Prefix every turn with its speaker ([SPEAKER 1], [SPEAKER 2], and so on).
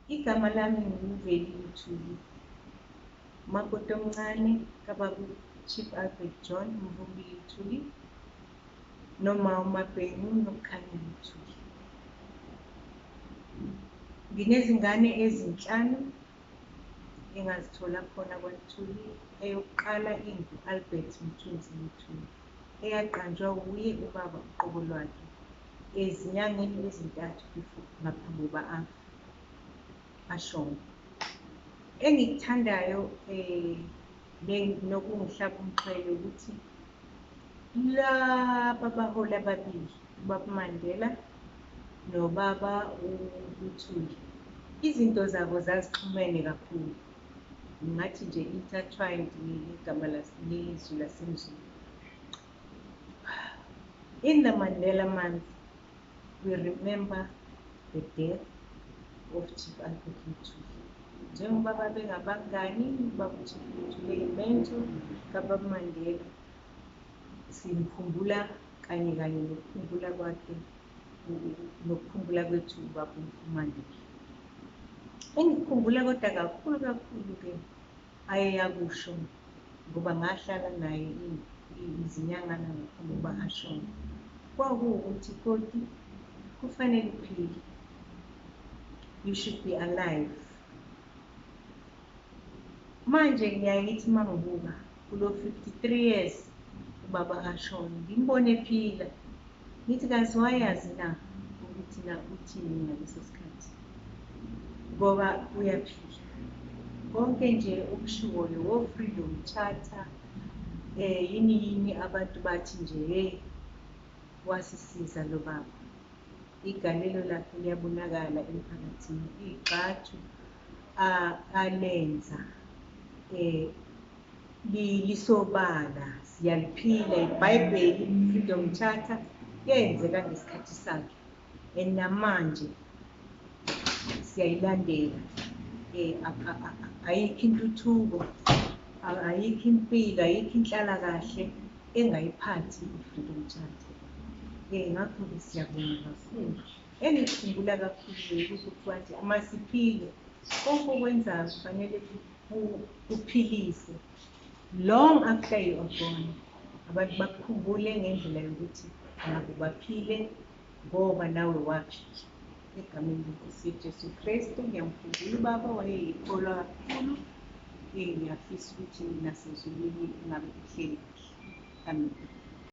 [SPEAKER 1] Igama lami nguVeli Luthuli, umakoti omncane kababa Chief Albert John Veli Luthuli, noma uMabhengu nokukhanya Luthuli. Nginezingane ezinhlanu engazithola khona kwaLuthuli. Eyokuqala ingu-Albert Luthuli, eyaqanjwa wuye ubaba uqobo lwakhe ezinyangeni ezintathu ngaphambi kokuba ashone. Engikuthandayo nokungihlaba umxhwele ukuthi laba baholi ababili, ubaba Mandela nobaba uLuthuli, izinto zabo zazixhumene kakhulu, ngathi nje intertwined igama lezwi lasemzulu. In the Mandela month, we remember the death of Chief Albert Luthuli. Njengoba babengabangani, ubaba Chief Luthuli eyimentor kababa Mandela, simkhumbula kanye nokukhumbula kwakhe, nokukhumbula kwethu ubaba uMandela. Engikukhumbula kodwa kakhulu-ke ayeyakusho, ngoba ngahlala naye izinyangana ngaphambi kokuba ashone, kwakuwukuthi koti kufanele uphile, you should be alive. Manje ngiyaye ngithi mangibuka kulo 53 years ubaba ashone, ngimbone ephila, ngithi kazi wayazi na ukuthi na uthini ngaleso sikhathi, ngoba uyaphila. Konke nje okushiwoyo, wo-freedom charter, yini abantu bathi nje hey, wasisiza lo baba. Igalelo lakhe liyabonakala emphakathini, igxathu alenza lisobala, siyaliphila. IBhayibheli, i-freedom charter yenzeka ngesikhathi sakhe, and namanje siyayilandela. Ayikho intuthuko, ayikho impilo, ayikho inhlalakahle engayiphathi i-freedom charter. Ngakho-ke siyabonga kakhulu. Engikukhumbula kakhulu ukuthi wathi masiphile, konke okwenzayo kufanele kuphilise long after you are gone. Abantu bakukhumbule ngendlela yokuthi nabo baphile ngoba nawe waphila. Egameni leNkosi Jesu Kristu ngiyamkhumbula ubaba, wayeyikholwa kakhulu. Ngiyafisa ukuthi nasezulwini ngabe kuhleli kahle. Amen.